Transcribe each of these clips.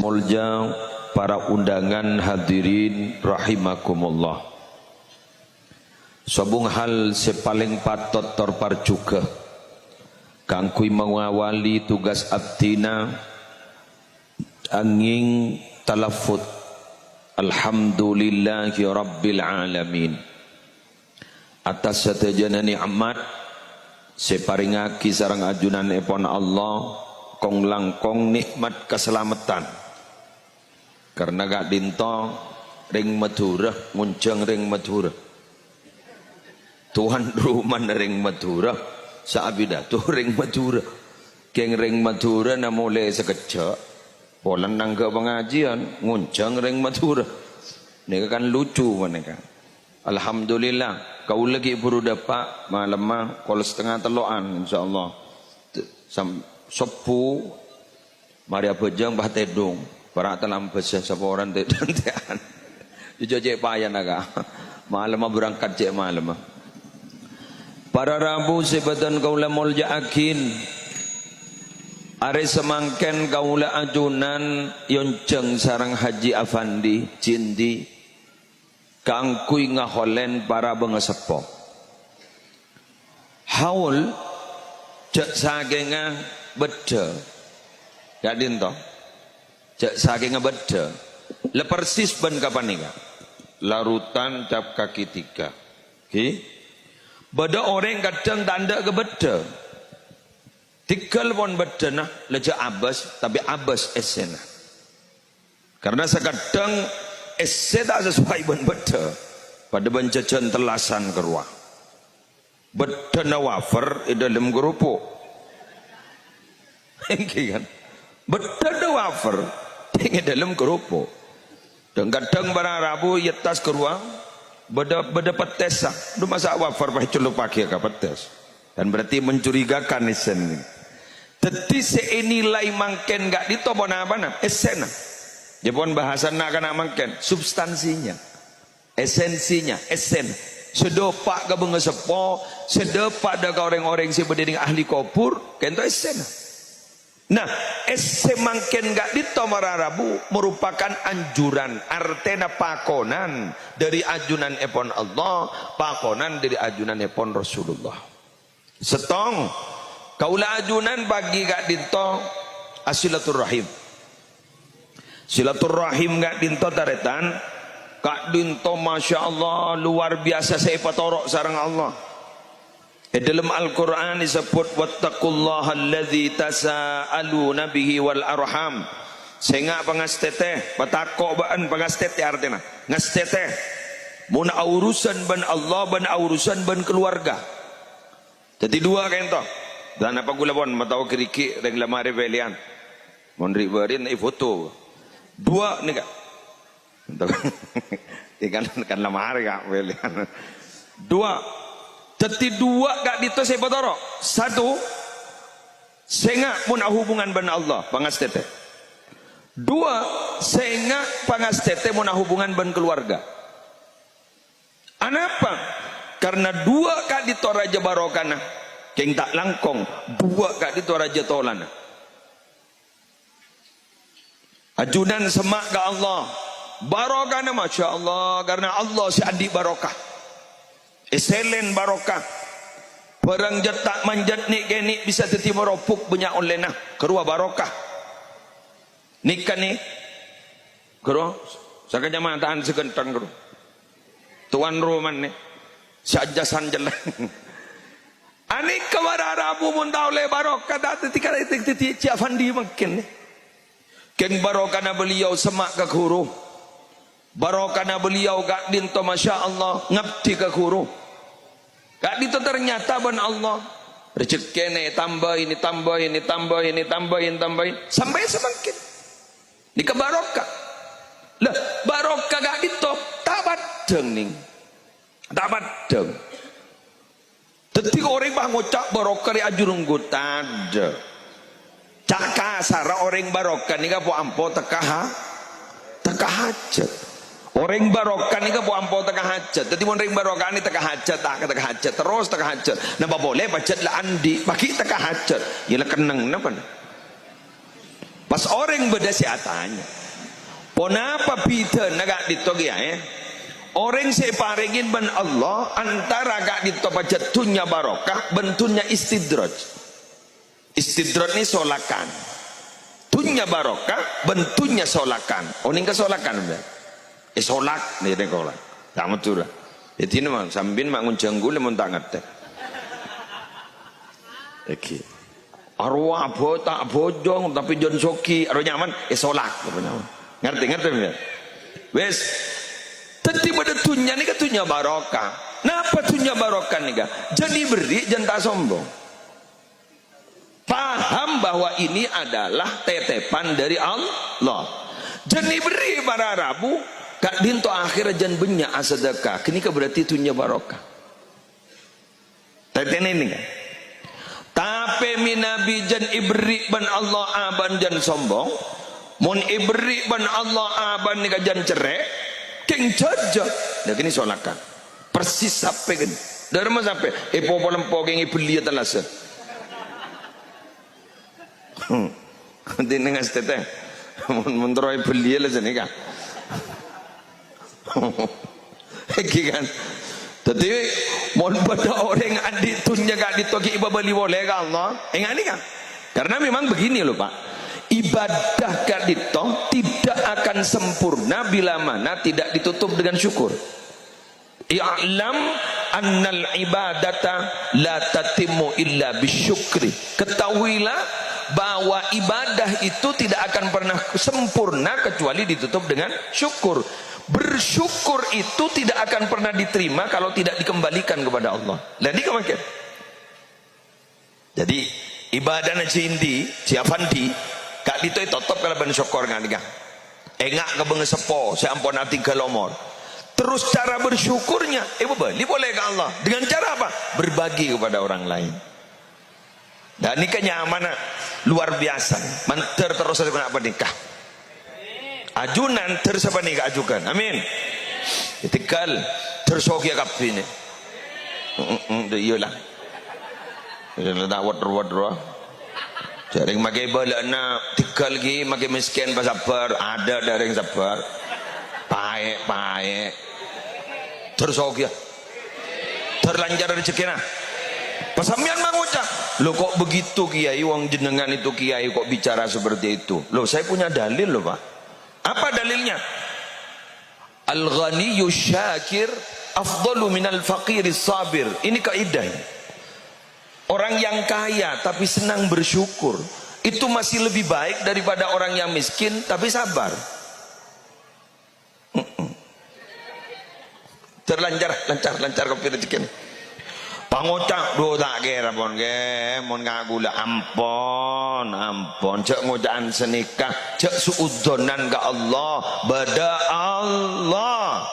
Mulja para undangan hadirin rahimakumullah. Sabung hal sepaling patot torpar juga kangkui mengawali tugas abdina angin talafut alhamdulillahi rabbil alamin atas satajana nikmat separingaki sarang ajunan epon Allah kong langkong nikmat keselamatan karena gak dinto ring Madura munceng ring Madura Tuhan rumah ring Madura saabida tuh ring Madura keng ring Madura na mulai sekejap polan nangga pengajian nguncang ring Madura ini kan lucu mereka. Alhamdulillah kau lagi baru dapat malam mah kalau setengah teloan insyaallah sepu Maria Bejang bah tedung para telam besar saporan tedang tian dijojek payah naga malam berangkat cek malam para Rabu sebatan kaula mulja akin are semangken kaula ajunan yonceng sarang Haji Afandi Cindi kangkui ngaholen para bengesepo haul cek sagenga beda gak dinto cek sagenga beda le persis ben kapan nika larutan cap kaki 3 okay? Beda orang kadang tanda ke beda tikal pun beda nah leja abas tapi abas esena karena sekadang ese tak sesuai ben beda pada bencacan telasan keruah beda na wafer di dalam kerupuk kan beda na wafer di dalam kerupuk dan kadang barang Rabu yetas keruah beda petes lu masak wafer pakai celup pakai ke petes dan berarti mencurigakan esen tetapi seinilai mangken gak ditobon apa na esena Jepun bahasa nak kena mangken substansinya, esensinya, esen. Sedopak ke bengesepo, sedopak dah ke orang-orang si berdiri ahli kopur, kento esen. Nah, esen mangken gak ditomara Rabu merupakan anjuran, artena pakonan dari ajunan epon Allah, pakonan dari ajunan epon Rasulullah. Setong, kaulah ajunan bagi gak dito asilaturrahim. Silaturrahim gak dinto taretan kak dinto masya Allah luar biasa saya patorok sarang Allah dalam Al-Quran disebut wattaqullaha alladzi tasaaluna bihi wal arham sehingga pangastete patakok baan pangastete artinya ngastete mun urusan ban Allah ban urusan ban keluarga jadi dua kento dan apa gula pon matau keriki reng lamare velian mon riberin foto dua nih kak kan lamar kak belian dua teti dua kak dito saya potoro satu senga pun hubungan ben Allah pangastete dua senga pangastete pun hubungan ben keluarga anapa karena dua kak dito raja barokana keng tak langkong dua kak dito raja tolana ajunan semak ke Allah barokah na masya Allah karena Allah si andi barokah eselen barokah barang jetak manjat nik genik bisa teti meropuk banyak olena kerua barokah nikah nih kerua sakanya mataan sekentang kerua tuan rumah nih sajasan jelas anik kewara Rabu pun tahu le barokah tak teti Afandi makin nih keng barokana beliau semak ke guru barokana beliau gak dinto masya Allah ngabdi ke guru gak dinto ternyata ban Allah rezeki ini tambahin sampai semakin ini ke barokah lah barokah gak dinto tak badeng nih tak badeng ketika orang bah ngocak barokah di ajurung gutad cak kasar orang barokah ni ka po ampo teka hajat orang barokah ni ka po ampo teka hajat jadi orang barokah ni teka hajat terus teka hajat napa boleh bacet lah andi bagi teka hajat ialah kenang napa Pas orang berdasiatannya. Ponapa Peter nagak ditogi ya? Orang separingin ban Allah antara gak ditopacat tunya barokah bentunya istidraj. Istidraj ini solakan. Tunya barokah bentunya solakan. Oning ke solakan udah. Solak nih dekola. Tamu tuh lah. Jadi ini mang sambin mangun jenggul lemon tangat teh. Oke. Arwah tak bojong tapi jon soki arwah nyaman. Solak. Ngerti ya? Wes. Tadi pada tunya ni katunya barokah. Napa tunya barokah ni? Jadi beri jangan sombong. Paham bahwa ini adalah tetepan dari Allah. Jadi beri para Rabu. Kak dinto akhir jan benya asadakah. Kini berarti tunya barokah. Teten ini kan. Tapi minabi jan ibri ban Allah aban jan sombong. Mun ibri ban Allah aban ni jan cerai. King jaja, dah kini solakan. Persis sampai kan. Dari mana sampai? Popo lempo kengi beli atas. Nanti nengas teteh. Menteroi beli lah sini kan. Kan. Tapi mau pada orang adik tunya gak ditoki iba beli boleh kan Allah? Enggak ni kan? Karena memang begini loh Pak. Ibadah kadito tidak akan sempurna bila mana tidak ditutup dengan syukur. I'lam annal ibadata la tatimmu illa bisyukri. Ketahuilah bahwa ibadah itu tidak akan pernah sempurna kecuali ditutup dengan syukur. Bersyukur itu tidak akan pernah diterima kalau tidak dikembalikan kepada Allah. Jadi kemakin. Jadi ibadah najindi siapandi Kak dito tetap kalau ben syukur ngan engak ke bengesepo seampun hati kelomor. Terus cara bersyukurnya beli boleh ke Allah dengan cara apa? Berbagi kepada orang lain. Dan ini kenyamanan luar biasa. Manter terus kenapa nikah? Ajunan tersapa nikah ajukan. Amin. Itikal tersokia kapine. Iyalah. Iyalah dakwat ruwad. Jadi makai bala na tikal lagi makai miskin pasabar ada dari yang sabar pae terus oke terlanjar rezeki na pasamian mangucap lo kok begitu kiai wong jenengan itu kiai kok bicara seperti itu lo saya punya dalil lo Pak apa dalilnya al-ghaniyyu syakir afdalu minal faqiris sabir ini kaidah. Orang yang kaya tapi senang bersyukur itu masih lebih baik daripada orang yang miskin tapi sabar. Lancar kopi rezeki. Pangocak do tak kira pon ke mon ngagula ampon cek ngojaan senikah cek suudzonan ke Allah bada Allah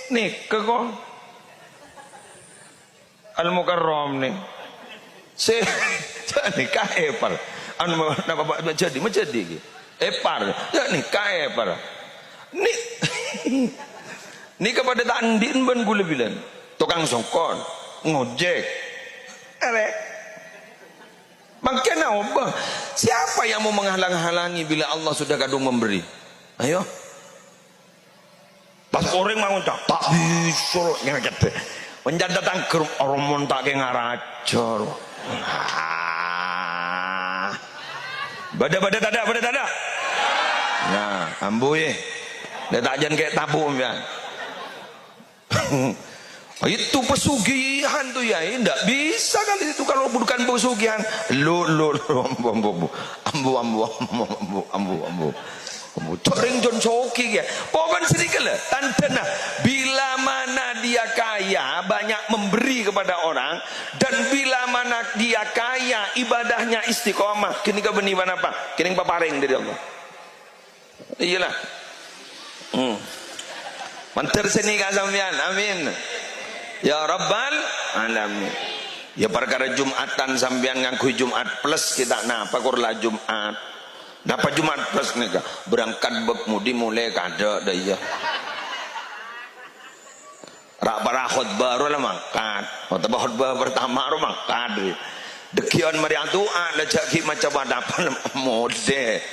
ini kekong Al-Mukarram ni. Jadi kaepar. Anu napa jadi menjadi. Epar. Jadi kaepar. Ni kepada tandin ban gula bilan. Tukang songkon, ngojek. Makanya apa? Siapa yang mau menghalang-halangi bila Allah sudah kadung memberi? Ayo. Pas orang mau tak bisa ngeket. Menjadi datang ke orang tak kena racor. Bada tak ada. Nah, ambu ye. Dia tak jangan kayak tabu ya. Itu pesugihan tuh ya, tidak bisa kali itu kalau bukan pesugihan. Ambu. Coreng John Soki ya. Pokoknya sedikit lah. Tantana. Bila mana dia kaya banyak memberi kepada orang dan bila mana dia kaya ibadahnya istiqomah. Kini ke beniban apa? Kini paparing dari Allah. Iyalah. Manter sini kasampian. Amin. Ya Rabbal alamin. Ya perkara Jumatan sampean ngangkui Jumat plus kita napa kurla Jumat. Napa Jumat plus nika berangkat bek mulai kada dah ya. Rak para khutbah ro lah mangkat. Khutbah pertama ro mangkat. Dekian mari doa lejaki macam ada apa model